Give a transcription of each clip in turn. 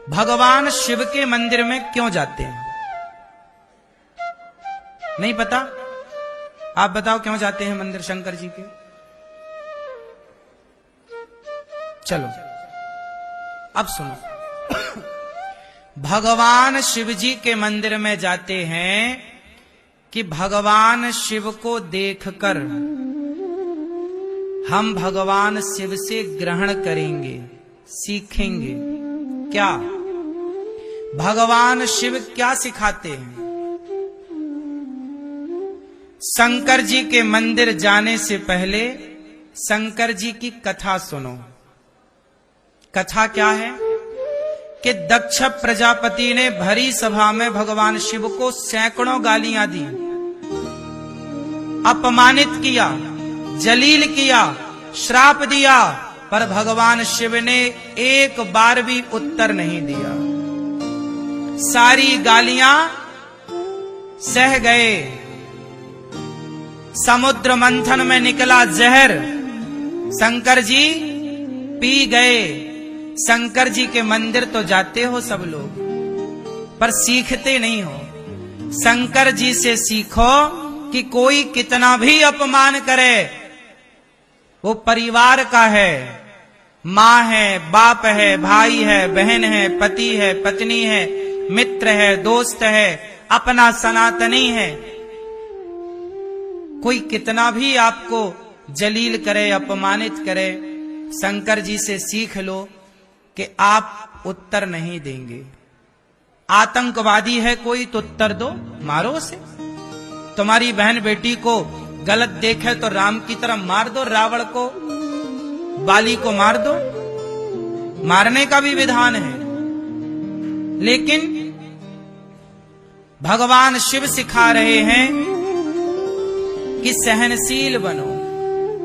भगवान शिव के मंदिर में क्यों जाते हैं? नहीं पता? आप बताओ क्यों जाते हैं मंदिर शंकर जी के? चलो अब सुनो। भगवान शिव जी के मंदिर में जाते हैं कि भगवान शिव को देखकर हम भगवान शिव से ग्रहण करेंगे, सीखेंगे। क्या भगवान शिव क्या सिखाते हैं? शंकर जी के मंदिर जाने से पहले शंकर जी की कथा सुनो। कथा क्या है कि दक्ष प्रजापति ने भरी सभा में भगवान शिव को सैकड़ों गालियां दी, अपमानित किया, जलील किया, श्राप दिया, पर भगवान शिव ने एक बार भी उत्तर नहीं दिया। सारी गालियां सह गए। समुद्र मंथन में निकला जहर शंकर जी पी गए। शंकर जी के मंदिर तो जाते हो सब लोग, पर सीखते नहीं हो। शंकर जी से सीखो कि कोई कितना भी अपमान करे, वो परिवार का है, माँ है, बाप है, भाई है, बहन है, पति है, पत्नी है, मित्र है, दोस्त है, अपना सनातनी है। कोई कितना भी आपको जलील करे, अपमानित करे, शंकर जी से सीख लो कि आप उत्तर नहीं देंगे। आतंकवादी है कोई तो उत्तर दो, मारो उसे। तुम्हारी बहन बेटी को गलत देखे तो राम की तरह मार दो, रावण को, बाली को मार दो। मारने का भी विधान है। लेकिन भगवान शिव सिखा रहे हैं कि सहनशील बनो,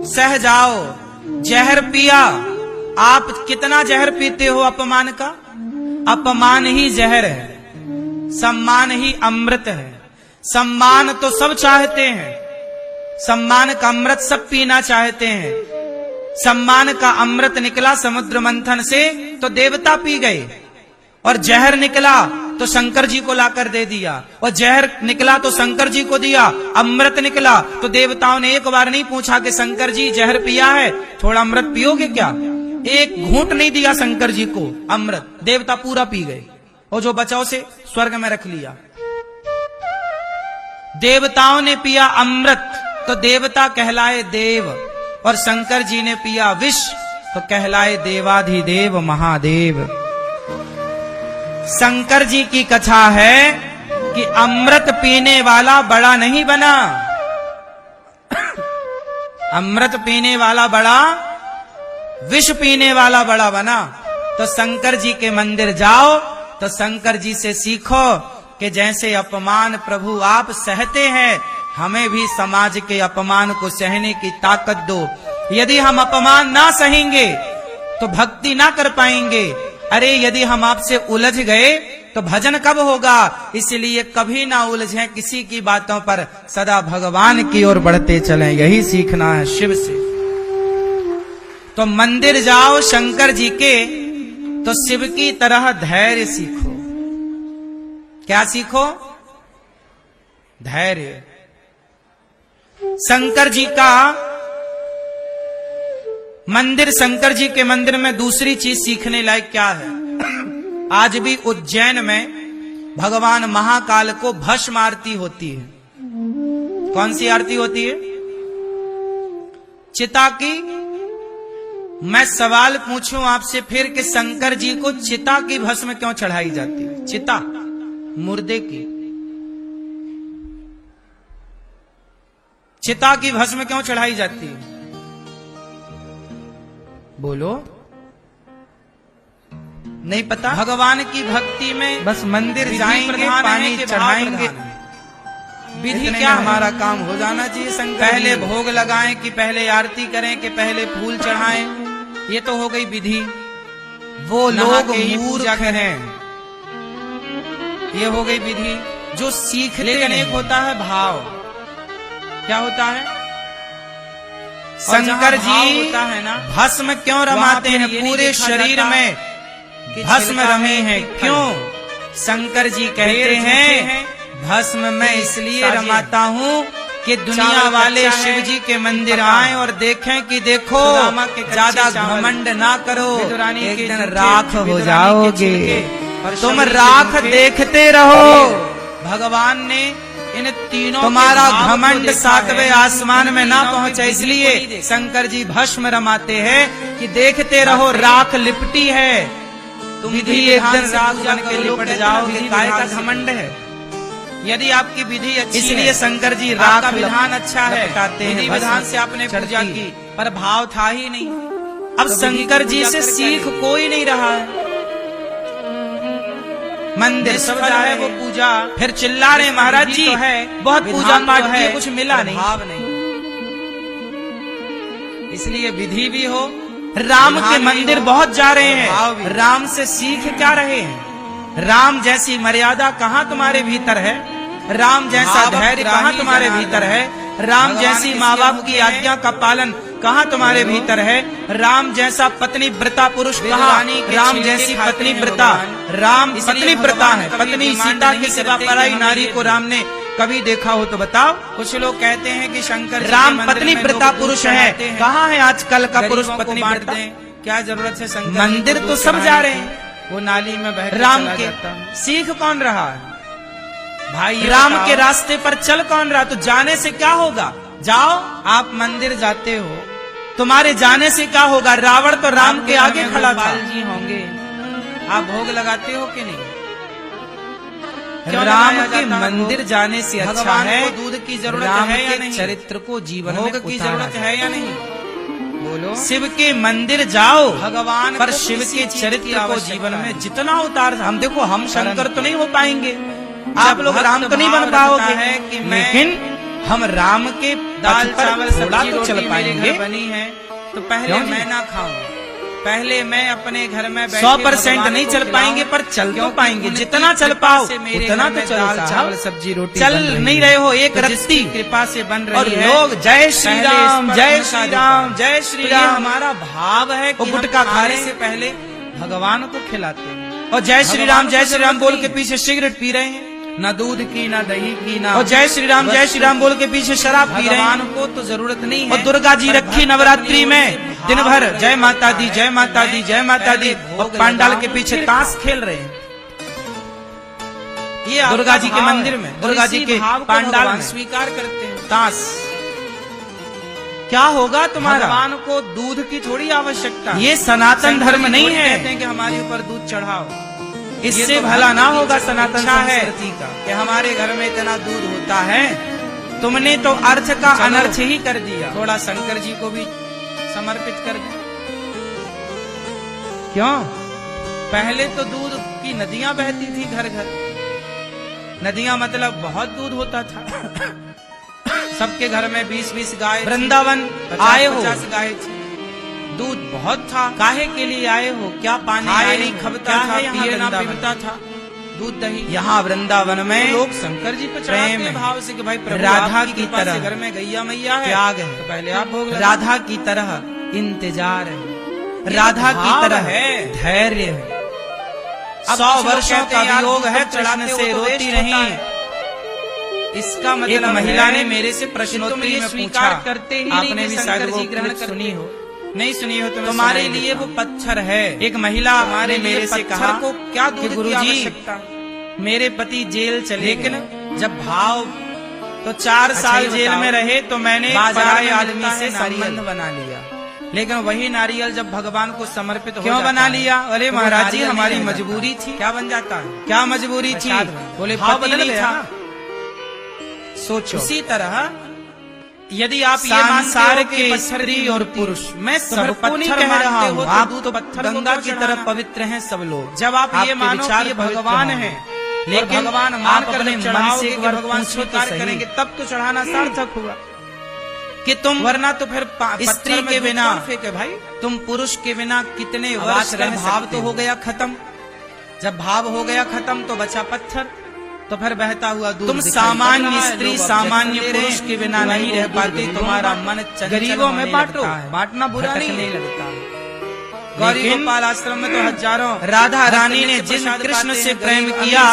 सह जाओ। जहर पिया, आप कितना जहर पीते हो अपमान का? अपमान ही जहर है, सम्मान ही अमृत है। सम्मान तो सब चाहते हैं, सम्मान का अमृत सब पीना चाहते हैं। सम्मान का अमृत निकला समुद्र मंथन से तो देवता पी गए, और जहर निकला तो शंकर जी को लाकर दे दिया, और जहर निकला तो शंकर जी को दिया। अमृत निकला तो देवताओं ने एक बार नहीं पूछा कि शंकर जी जहर पिया है, थोड़ा अमृत पियोगे क्या? एक घूंट नहीं दिया शंकर जी को अमृत, देवता पूरा पी गए, और जो बचा उसे स्वर्ग में रख लिया। देवताओं ने पिया अमृत तो देवता कहलाए देव, और शंकर जी ने पिया विष तो कहलाए देवाधिदेव महादेव। शंकर जी की कथा है कि अमृत पीने वाला बड़ा नहीं बना, अमृत पीने वाला बड़ा, विष पीने वाला बड़ा बना। तो शंकर जी के मंदिर जाओ तो शंकर जी से सीखो कि जैसे अपमान प्रभु आप सहते हैं, हमें भी समाज के अपमान को सहने की ताकत दो। यदि हम अपमान ना सहेंगे तो भक्ति ना कर पाएंगे। अरे यदि हम आपसे उलझ गए तो भजन कब होगा? इसलिए कभी ना उलझें किसी की बातों पर, सदा भगवान की ओर बढ़ते चलें। यही सीखना है शिव से। तो मंदिर जाओ शंकर जी के तो शिव की तरह धैर्य सीखो। क्या सीखो? धैर्य। शंकर जी का मंदिर, शंकर जी के मंदिर में दूसरी चीज सीखने लायक क्या है? आज भी उज्जैन में भगवान महाकाल को भस्म आरती होती है। कौन सी आरती होती है? चिता की। मैं सवाल पूछूं आपसे फिर कि शंकर जी को चिता की भस्म क्यों चढ़ाई जाती है? चिता मुर्दे की, चिता की भस्म क्यों चढ़ाई जाती है? बोलो, नहीं पता? भगवान की भक्ति में बस मंदिर जाएंगे, पानी चढ़ाएंगे, विधि क्या? हमारा काम हो जाना चाहिए। शंकर पहले भोग लगाएं कि पहले आरती करें कि पहले फूल चढ़ाएं, ये तो हो गई विधि। वो लोग मूर्ख हैं, ये हो गई विधि। जो सीख लेकिन एक होता है भाव। क्या होता है? शंकर जी भस्म क्यों रमाते हैं? पूरे शरीर में भस्म रमे हैं क्यों? शंकर जी कहते हैं भस्म मैं इसलिए रमाता हूँ कि दुनिया वाले शिव जी के मंदिर आए और देखें कि देखो ज्यादा घमंड ना करो, एक दिन राख हो जाओगे। तुम राख देखते रहो। भगवान ने इन तीनों तुम्हारा घमंड सातवें आसमान में ना पहुंचे, इसलिए शंकर जी भस्म रमाते हैं कि देखते रहो राख लिपटी है, तुम भी एक दिन राख बन के लिपट जाओगे। काय का घमंड है? यदि आपकी विधि अच्छी इसलिए शंकर जी राख का विधान अच्छा है, विधि विधान से आपने पूजा की, पर भाव था ही नहीं। अब शंकर जी से सीख कोई नहीं रहा है। मंदिर सब है वो पूजा, फिर चिल्ला रहे महाराज जी है बहुत पूजा पाठ है, कुछ मिला नहीं, भाव नहीं। इसलिए विधि भी हो, राम के मंदिर बहुत जा रहे हैं, राम से सीख क्या रहे हैं? राम जैसी मर्यादा कहाँ तुम्हारे भीतर है? राम जैसा धैर्य कहाँ तुम्हारे भीतर है? राम जैसी माँ बाप की आज्ञा का पालन कहाँ तुम्हारे भीतर है? राम जैसा पत्नी व्रता पुरुष कहाँ? राम जैसी पत्नी व्रता, राम पत्नी व्रता है, पत्नी सीता के सिवा पराई नारी को राम ने कभी देखा हो तो बताओ। कुछ लोग कहते हैं कि शंकर राम पत्नी व्रता पुरुष है, कहाँ है आजकल का पुरुष पत्नी व्रता? क्या जरूरत है? शंकर मंदिर तो सब जा रहे हैं, वो नाली में बह राम के सीख कौन रहा है भाई? राम के रास्ते पर चल कौन रहा? तो जाने से क्या होगा? जाओ, आप मंदिर जाते हो, तुम्हारे जाने से क्या होगा? रावण तो राम के आगे खड़ा था जी होंगे, आप भोग लगाते हो कि नहीं? राम के मंदिर जाने से अच्छा है दूध की जरूरत है या नहीं? चरित्र को जीवन भोग की जरूरत है या नहीं? बोलो। शिव के मंदिर जाओ भगवान, पर शिव के चरित्र को जीवन में जितना उतार, हम देखो हम शंकर तो नहीं हो पाएंगे, आप लोग राम तो नहीं बन पाओगे, लेकिन हम राम के दाल चावल थोड़ा तो चल पाएंगे। बनी है तो पहले मैं ना खाऊं, पहले मैं अपने घर में 100% नहीं चल पाएंगे, पर चल तो पाएंगे, जितना चल पाओ उतना तो चलो। चावल सब्जी रोटी चल नहीं रहे हो, एक रत्ती कृपा से बन रही है, लोग जय श्री राम जय श्री राम जय श्री राम, हमारा भाव है कि गुटखा खाने से पहले भगवान को खिलाते हैं, और जय श्री राम बोल के पीछे सिगरेट पी रहे हैं, न दूध की न दही की न, और जय श्री राम बोल के पीछे शराब पी रहे हैं। भगवान को तो जरूरत नहीं है। और दुर्गा जी रखी नवरात्रि में दिन भर जय माता दी जय माता दी जय माता दी, और पंडाल के पीछे ताश खेल रहे हैं। ये दुर्गा जी के मंदिर में, दुर्गा जी के पंडाल में स्वीकार करते हैं ताश। क्या होगा तुम्हारा? भगवान को दूध की थोड़ी आवश्यकता, ये सनातन धर्म नहीं है। कहते हैं कि हमारे ऊपर दूध चढ़ाओ, इससे तो भला ना होगा सनातन संस्कृति का कि हमारे घर में इतना दूध होता है। तुमने तो अर्थ का अनर्थ ही कर दिया, थोड़ा शंकर जी को भी समर्पित कर दिया। क्यों? पहले तो दूध की नदियां बहती थी घर घर, नदियां मतलब बहुत दूध होता था सबके घर में 20-20 गाय। वृंदावन आए हो 50 गाय थी, दूध बहुत था। काहे के लिए आए हो? क्या पानी आए नहीं खबता था, पिए ना पीता था, दूध दही। यहाँ वृंदावन में लोग शंकर जी पे चढ़ाते भाव से कि भाई राधा की तरह घर में गैया मैया है, त्याग है, तो पहले आप भोग लगाओ। राधा की तरह इंतजार है, राधा की तरह धैर्य है, 100 वर्षों का वियोग है, चढ़ाने से रोती नहीं। इसका मतलब एक महिला ने मेरे से प्रश्नोत्तरी में पूछा, करते ही आपने भी शायद वो ग्रहण सुनी हो, नहीं सुनी हो तो तुम्हारे लिए वो पत्थर है। एक महिला हमारे मेरे से कहा को क्या दूध की आवश्यकता, मेरे पति जेल चले, लेकिन जब भाव तो 4 साल जेल में रहे तो मैंने पराये आदमी से संबंध बना लिया, लेकिन वही नारियल जब भगवान को समर्पित हो क्यों बना लिया? अरे महाराज जी हमारी मजबूरी थी। क्या बन जाता है? क्या मजबूरी थी? बोले भाव बदल गया। सोचो उसी तरह यदि आप ये संसार के स्त्री और पुरुष, मैं सबको नहीं कह रहा हूँ, आप तो गंगा की तरफ पवित्र हैं सब लोग। जब आप ये मानो कि भगवान है, लेकिन भगवान मान कर मन से एक बार भगवान स्वीकार करेंगे तब तो चढ़ाना सार्थक हुआ कि तुम, वरना तो फिर स्त्री के बिना फेंके भाई, तुम पुरुष के बिना कितने वर्ष रह। भाव तो हो गया खत्म, जब भाव हो गया खत्म तो बचा पत्थर, तो फिर बहता हुआ दूध। तुम सामान्य स्त्री सामान्य पुरुष के बिना नहीं रह पाती, तुम्हारा मन गरीबों में बांटो, बांटना बुरा नहीं लगता। गौरी गोपाल आश्रम में तो हजारों राधा रानी ने जिन कृष्ण से प्रेम किया,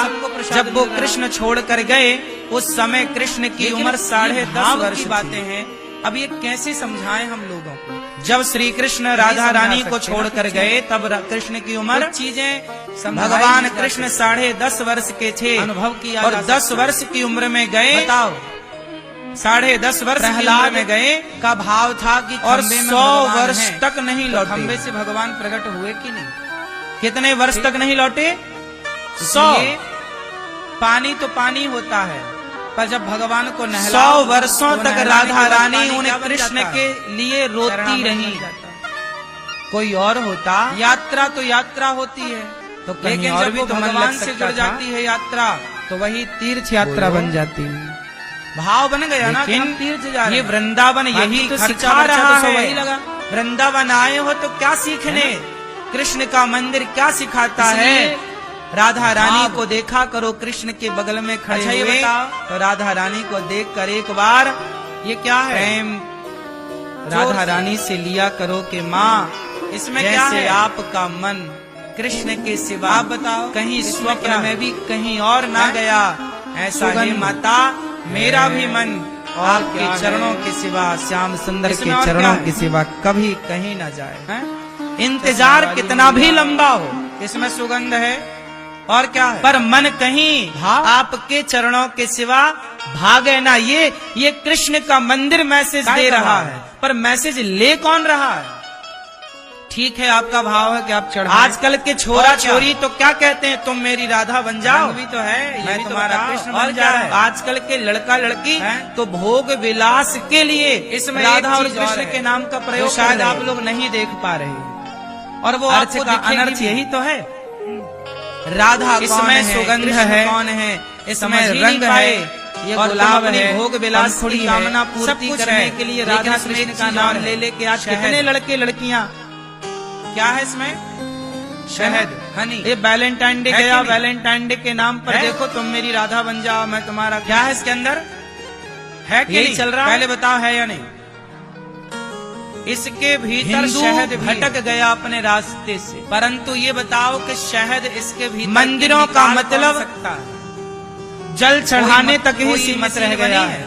जब वो कृष्ण छोड़ कर गए उस समय कृष्ण की उम्र 10.5 वर्ष की बातें हैं। अब ये कैसे समझाएं हम लोगों को? जब श्री कृष्ण राधा रानी को छोड़कर गए तब कृष्ण की उम्र चीजें भगवान कृष्ण 10.5 वर्ष के थे, अनुभव किया, और 10 वर्ष की उम्र में गए। बताओ 10.5 वर्ष की उम्र में गए का भाव था कि और 100 वर्ष तक नहीं लौटे। खंबे से भगवान प्रकट हुए कि नहीं? कितने वर्ष तक नहीं लौटे? 100। पानी तो पानी होता है, पर जब भगवान को नहला 100 वर्षों तक राधा रानी उन कृष्ण के लिए रोती रही। कोई और होता, यात्रा तो यात्रा होती है, तो लेकिन और भी तो भगवान से जुड़ जाती है यात्रा, तो वही तीर्थ यात्रा बन जाती है। भाव बन गया ना कि हम तीर्थ जा रहे हैं। ये वृंदावन यही तो सिखा रहा है। वही लगा, वृंदावन आए हो तो क्या सीखने? कृष्ण का मंदिर क्या सिखाता है? राधा रानी को देखा करो कृष्ण के बगल में खड़े हुए। ये बताओ, तो राधा रानी को देखकर एक बार ये क्या है? प्रेम राधा रानी से लिया करो कि माँ इसमें क्या है? आपका मन कृष्ण के सिवा आप बताओ कहीं स्वप्न में भी कहीं और ना गया, ऐसा ही माता मेरा भी मन आपके चरणों के सिवा, श्याम सुंदर के चरणों के सिवा कभी कहीं ना जाए। इंतजार कितना भी लंबा हो, इसमें सुगंध है और क्या है? पर मन कहीं आपके चरणों के सिवा भागे ना। ये कृष्ण का मंदिर मैसेज दे रहा है, पर मैसेज ले कौन रहा है? ठीक है, आपका भाव है कि आप चढ़। आजकल के छोरा छोरी तो क्या कहते हैं, तुम मेरी राधा बन जाओ, भी तो है, मैं तुम्हारा कृष्ण बन जाऊं। आजकल के लड़का लड़की तो भोग विलास के लिए इसमें राधा और कृष्ण के नाम का प्रयोग शायद आप लोग नहीं देख पा रहे, और वो अर्थ का अनर्थ यही तो है। राधा इसमें सुगंध है, कौन है इसमें रंग है, ये गुलाब है, भोग विलास की कामना पूर्ति करने के लिए राधा कृष्ण का नाम ले लेके आज कितने लड़के लड़कियां, क्या है इसमें? शहद, हनी। ये वैलेंटाइन डे गया, वैलेंटाइन डे के नाम पर देखो तुम मेरी राधा बन जाओ, मैं तुम्हारा। क्या है इसके अंदर? है कि नहीं चल रहा? पहले बताओ है या नहीं? इसके भीतर शहद भटक गया अपने रास्ते से, परंतु ये बताओ कि शहद इसके भीतर मंदिरों का मतलब जल चढ़ाने तक ही सीमित रह गया है।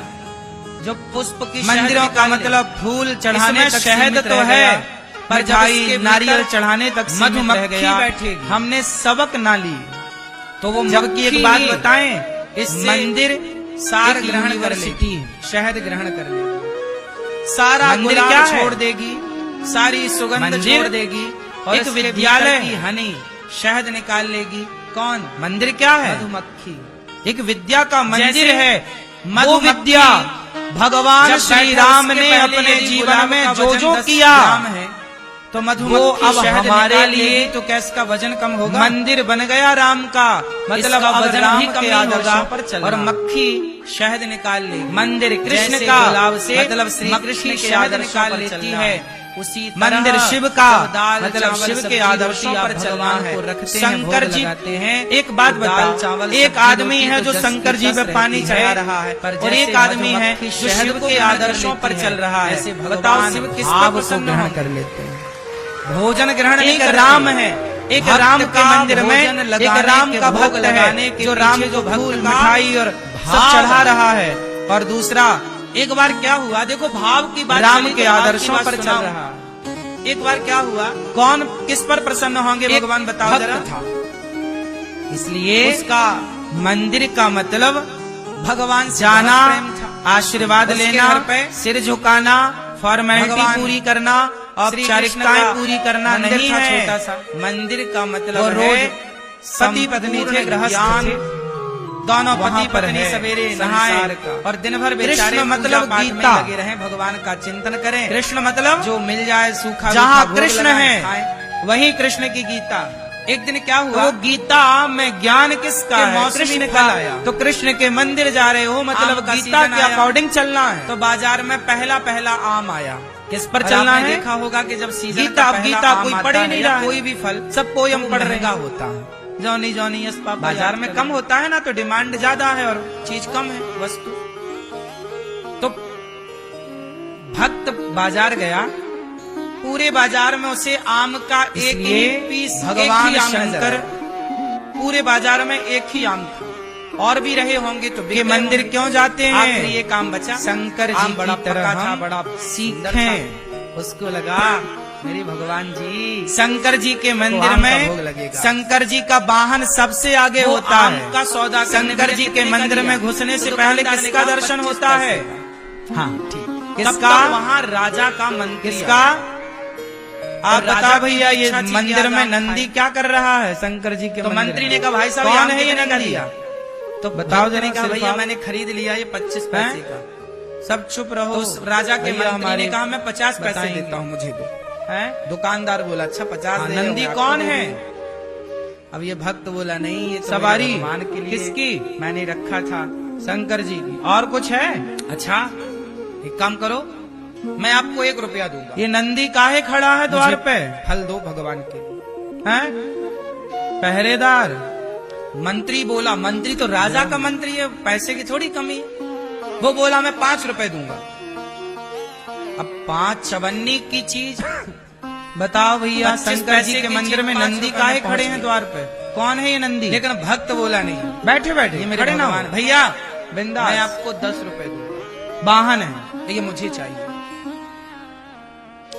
जो पुष्प की मंदिरों का मतलब फूल चढ़ाने तक शहद तो है, पर भाई नारियल चढ़ाने तक मधुमक्खी बैठेगी। हमने सबक ना ली, तो वो जबकि एक बात बताएं, इस मंदिर सार ग्रहण कर लेगी, शहद ग्रहण कर लेगी, सारा गुलाब छोड़ देगी, सारी सुगंध छोड़ देगी, और एक विद्यालय की हनी शहद निकाल लेगी। कौन? मंदिर क्या है? मधुमक्खी। एक विद्या का मंदिर है, वो विद्या भगवान श्री राम ने अपने जीवन में जो किया है, तो मधुमक्खी अब हमारे लिए तो कैस का वजन कम होगा। मंदिर बन गया राम का, मतलब अब राम के आदर्शों पर चल, और मक्खी शहद निकाल ले। मंदिर कृष्ण का गुलाब से मतलब श्री कृष्ण के आदर्श निकाल लेती है, उसी मंदिर शिव का मतलब शिव के आदर्शों पर चलना है। शंकर जी हैं। एक बात बताओ, एक आदमी है जो शंकर जी पे पानी चढ़ा रहा है, और एक आदमी है जो शिव के आदर्शों पर चल रहा है। बताओ शिव किस पर प्रसन्न कर लेते हैं? भोजन ग्रहण। एक राम है, एक राम के मंदिर में एक राम का भक्त है जो राम जो भक्त मिठाई और सब चढ़ा रहा है, और दूसरा एक बार क्या हुआ, देखो भाव की बात, राम के आदर्शों पर चल रहा। एक बार क्या हुआ, कौन किस पर प्रसन्न होंगे भगवान बताओ जरा। इसलिए उसका मंदिर का मतलब भगवान जाना, आशीर्वाद लेना, सिर झुकाना, फॉर्मेलिटी पूरी करना, औपचारिकताएं पूरी करना नहीं है। छोटा सा मंदिर का मतलब है पति पत्नी थे, गृहस्थ दोनों पति पत्नी सवेरे नहाए और दिन भर बेचारे मतलब गीता लगे रहे, भगवान का चिंतन करें। कृष्ण मतलब जो मिल जाए सूखा, जहाँ कृष्ण है वही कृष्ण की गीता। एक दिन क्या हुआ, वो गीता में ज्ञान किसका है? कृष्ण का आया। तो कृष्ण के मंदिर जा रहे हो, मतलब गीता के अकॉर्डिंग चलना है। तो बाजार में पहला आम आया, किस पर चलना है? देखा होगा कि जब सीजन गीता, अब गीता कोई पढ़ ही नहीं रहा, कोई भी फल सब पोयम पढ़ रहेगा होता है। जौनी जौनी बाजार में कम होता है ना, तो डिमांड ज्यादा है और चीज कम है वस्तु। तो भक्त बाजार गया पूरे बाजार में उसे आम का एक ही पीस, भगवान शंकर पूरे बाजार में एक ही आम था। और भी रहे होंगे तो के मंदिर क्यों जाते हैं? आखिर ये काम बचा, शंकर जी बड़ा पक्का था, बड़ा सीखें। उसको लगा मेरे भगवान जी, शंकर जी के मंदिर में शंकर जी का वाहन सबसे आगे होता है। का सौदा शंकर जी के मंदिर में घुसने से पहले किसका दर्शन होता है? हाँ ठीक, किसका? वहाँ राजा का मंत्री। किसका? आप बता भैया, ये मंदिर में नंदी क्या कर रहा है? शंकर जी के मंत्री ने कहा भाई साहब कौन है ये नंदी? तो बताओ जने का भैया मैंने खरीद लिया ये 25 पैसे का। सब चुप रहो। तो राजा के मंत्री ने कहा मैं 50 पैसे देता हूँ, मुझे दो। है दुकानदार बोला अच्छा 50 दे। नंदी कौन है? अब ये भक्त बोला नहीं, ये तो सवारी भगवान के लिए। किसकी? मैंने रखा था शंकर जी की। और कुछ है? अच्छा एक काम करो, मैं आपको 1 रुपया दूंगा। ये नंदी काहे खड़ा है द्वार पे? फल दो भगवान के हैं। पहरेदार मंत्री बोला, मंत्री तो राजा का मंत्री है, पैसे की थोड़ी कमी है। वो बोला मैं 5 रुपए दूंगा। अब 5 चवन्नी की चीज बताओ भैया, शंकर जी के मंदिर में नंदी काहे खड़े हैं द्वार पे? कौन है ये नंदी? लेकिन भक्त बोला नहीं, बैठे बैठे ये मेरे भगवान भैया बिंदास, मैं आपको 10 रुपए दूंगा। वाहन है ये मुझे चाहिए।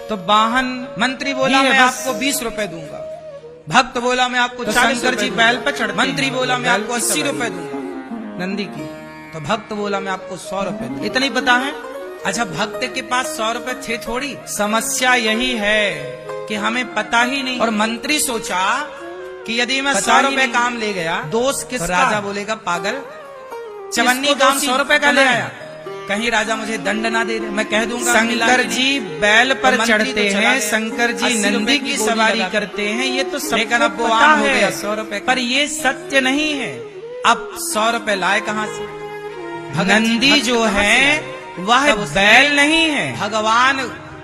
तो वाहन मंत्री बोला मैं आपको 20 रुपए दूंगा। भक्त बोला मैं आपको 40 शंकर जी बैल पर चढ़। मंत्री बोला मैं आपको 80 रुपए दूंगा नंदी की। तो भक्त बोला मैं आपको 100 रुपए दूंगा। इतना ही पता है? अच्छा भक्त के पास 100 रुपए थे थोड़ी। समस्या यही है कि हमें पता ही नहीं। और मंत्री सोचा कि यदि मैं 100 रुपए काम ले गया, दोस्त किसका? राजा बोलेगा पागल, चवन्नी काम 100 रुपए का ले आया, कहीं राजा मुझे दंड ना दे दे। मैं कह दूंगा शंकर जी बैल पर चढ़ते हैं, शंकर जी नंदी की सवारी करते हैं, ये तो सबको पता है 100 रुपए। पर ये सत्य नहीं है। अब 100 रुपए लाए कहाँ से? नंदी जो है वह बैल नहीं है, भगवान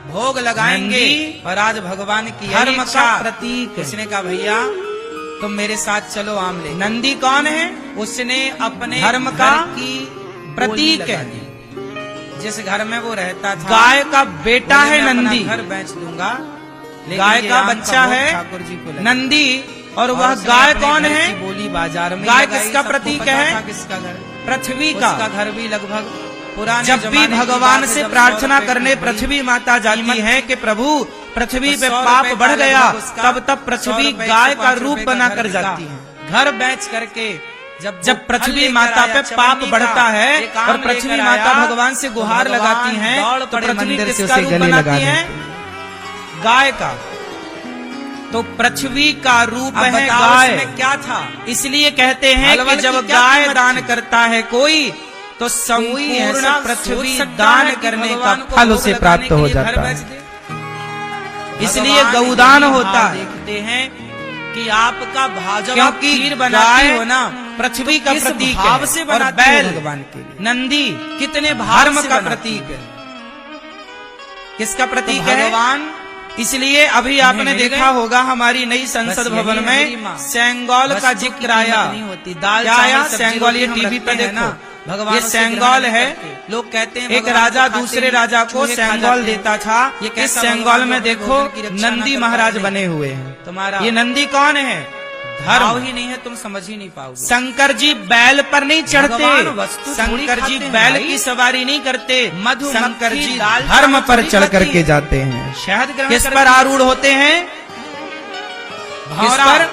भोग लगाएंगे और आज भगवान की धर्म का प्रतीक। उसने कहा भैया तुम मेरे साथ चलो आम ले। नंदी कौन है? उसने अपने धर्म का की प्रतीक है। जिस घर में वो रहता था, गाय का बेटा है नंदी, घर बेच दूंगा। गाय का बच्चा है नंदी। और वह गाय कौन है? बोली बाजार में गाय किसका प्रतीक है? किसका घर? पृथ्वी का। घर भी लगभग पुराने जब भी भगवान से प्रार्थना करने पृथ्वी माता जाती है कि प्रभु पृथ्वी पे पाप बढ़ गया, तब पृथ्वी गाय का रूप बनाकर जाती है। घर बेच करके जब पृथ्वी माता पे पाप बढ़ता है और पृथ्वी माता भगवान से गुहार लगाती हैं, तो पृथ्वी किसका रूप बनाती है? गाय का। तो पृथ्वी का रूप है गाय। क्या था? इसलिए कहते हैं कि जब गाय दान करता है कोई, तो संपूर्ण पृथ्वी दान करने का फल उसे प्राप्त हो जाता है। इसलिए गौदान होता है। देखते हैं कि आपका भाजपा क्योंकि खीर बनाती हो ना, पृथ्वी का प्रतीक है से और बैल भगवान के लिए। नंदी कितने धर्म का प्रतीक है। किसका प्रतीक है? भगवान। इसलिए अभी आपने देखा होगा हमारी नई संसद भवन में सेंगोल का जिक्र आया। क्या आया? सेंगोल। ये टीवी पे देखो, भगवान ये सेंगोल है। लोग कहते हैं एक राजा दूसरे राजा को सेंगोल देता था। इस सेंगोल में देखो नंदी महाराज बने हुए हैं। तुम्हारा ये नंदी कौन है? धर्म ही नहीं है, तुम समझ ही नहीं पाओगे। शंकर जी बैल पर नहीं चढ़ते, शंकर जी बैल की सवारी नहीं करते, मधु शंकर जी धर्म पर चढ़ करके जाते हैं। शहद किस पर आरूढ़ होते हैं? किस पर?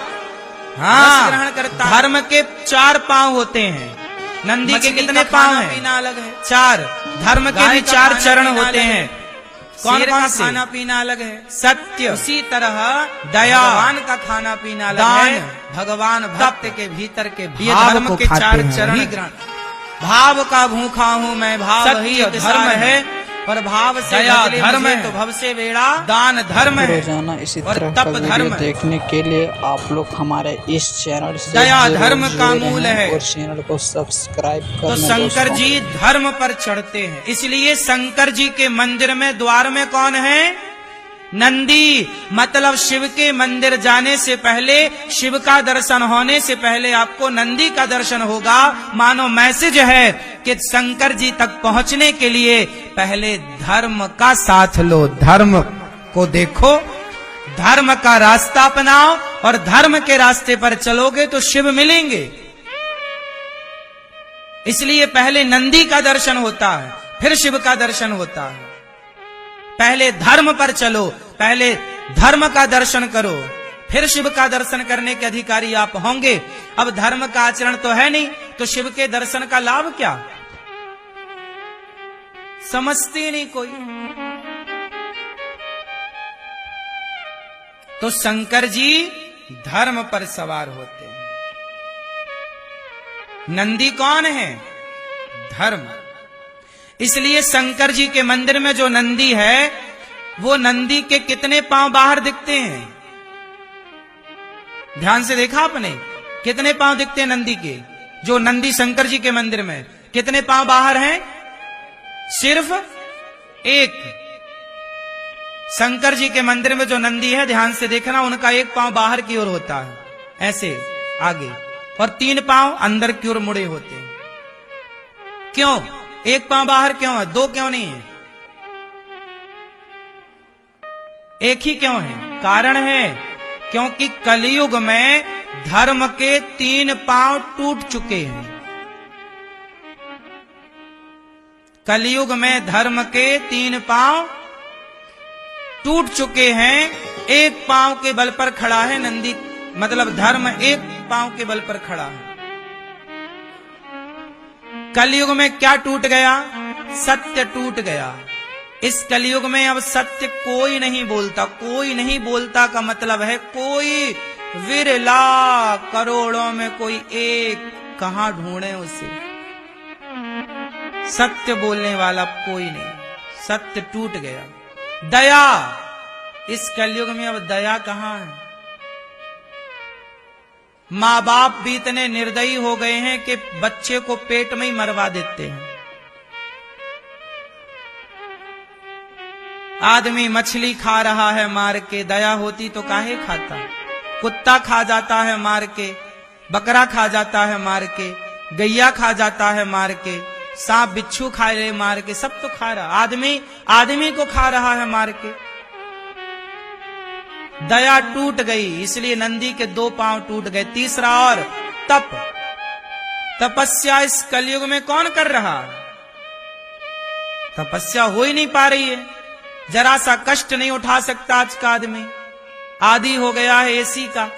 हाँ, ग्रहण करता। धर्म के 4 पांव होते हैं। नंदी के कितने पांव हैं? पीना अलग है 4। धर्म के भी 4 चरण होते हैं। कौन कौन से? खाना पीना अलग है, सत्य। उसी तरह दया, भगवान का खाना पीना अलग है। भगवान भक्त के भीतर के धर्म के 4 चरण ग्रहण। भाव का भूखा हूँ मैं, भाव ही धर्म है, पर भाव से धर्म है तो भव से बेड़ा दान धर्म है। रोजाना इसी तरह का वीडियो देखने के लिए आप लोग हमारे इस चैनल से दया धर्म का मूल है और चैनल को सब्सक्राइब कर। तो शंकर जी धर्म पर चढ़ते हैं। इसलिए शंकर जी के मंदिर में द्वार में कौन है? नंदी। मतलब शिव के मंदिर जाने से पहले, शिव का दर्शन होने से पहले आपको नंदी का दर्शन होगा। मानो मैसेज है कि शंकर जी तक पहुंचने के लिए पहले धर्म का साथ लो, धर्म को देखो, धर्म का रास्ता अपनाओ और धर्म के रास्ते पर चलोगे तो शिव मिलेंगे। इसलिए पहले नंदी का दर्शन होता है, फिर शिव का दर्शन होता है। पहले धर्म पर चलो, पहले धर्म का दर्शन करो, फिर शिव का दर्शन करने के अधिकारी आप होंगे। अब धर्म का आचरण तो है नहीं, तो शिव के दर्शन का लाभ क्या? समझते नहीं कोई। तो शंकर जी धर्म पर सवार होते हैं। नंदी कौन है? धर्म। इसलिए शंकर जी के मंदिर में जो नंदी है, वो नंदी के कितने पांव बाहर दिखते हैं? ध्यान से देखा आपने? कितने पांव दिखते हैं नंदी के? जो नंदी शंकर जी के मंदिर में कितने पांव बाहर हैं? सिर्फ एक। शंकर जी के मंदिर में जो नंदी है, ध्यान से देखना, उनका एक पांव बाहर की ओर होता है, ऐसे आगे, और 3 पांव अंदर की ओर मुड़े होते हैं। क्यों? एक पांव बाहर क्यों है? 2 क्यों नहीं है? एक ही क्यों है? कारण है क्योंकि कलयुग में धर्म के 3 पांव टूट चुके हैं। कलयुग में धर्म के 3 पांव टूट चुके हैं। एक पांव के बल पर खड़ा है नंदी, मतलब धर्म एक पांव के बल पर खड़ा है। कलयुग में क्या टूट गया? सत्य टूट गया। इस कलयुग में अब सत्य कोई नहीं बोलता। कोई नहीं बोलता का मतलब है कोई विरला, करोड़ों में कोई एक, कहां ढूंढे उसे? सत्य बोलने वाला कोई नहीं। सत्य टूट गया। दया, इस कलयुग में अब दया कहां है? माँ बाप भी इतने निर्दयी हो गए हैं कि बच्चे को पेट में ही मरवा देते हैं। आदमी मछली खा रहा है मार के, दया होती तो काहे खाता? कुत्ता खा जाता है मार के, बकरा खा जाता है मार के, गैया खा जाता है मार के, सांप बिच्छू खा रहे मार के, सब तो खा रहा। आदमी को खा रहा है मार के। दया टूट गई, इसलिए नंदी के 2 पांव टूट गए। तीसरा और तपस्या इस कलयुग में कौन कर रहा? तपस्या हो ही नहीं पा रही है। जरा सा कष्ट नहीं उठा सकता आज का आदमी। आदी हो गया है एसी का,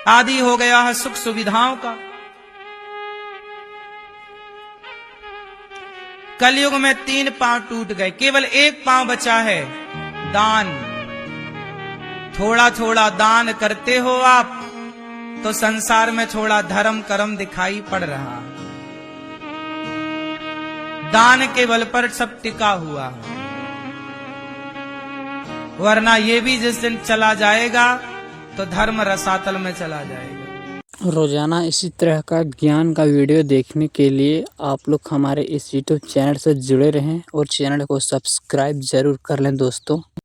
आदी हो गया है सुख सुविधाओं का। कलयुग में 3 पांव टूट गए, केवल एक पांव बचा है, दान। थोड़ा थोड़ा दान करते हो आप तो संसार में थोड़ा धर्म कर्म दिखाई पड़ रहा। दान के बल पर सब टिका हुआ है, वरना ये भी जिस दिन चला जाएगा तो धर्म रसातल में चला जाएगा। रोजाना इसी तरह का ज्ञान का वीडियो देखने के लिए आप लोग हमारे इस YouTube चैनल से जुड़े रहें और चैनल को सब्सक्राइब जरूर कर लें दोस्तों।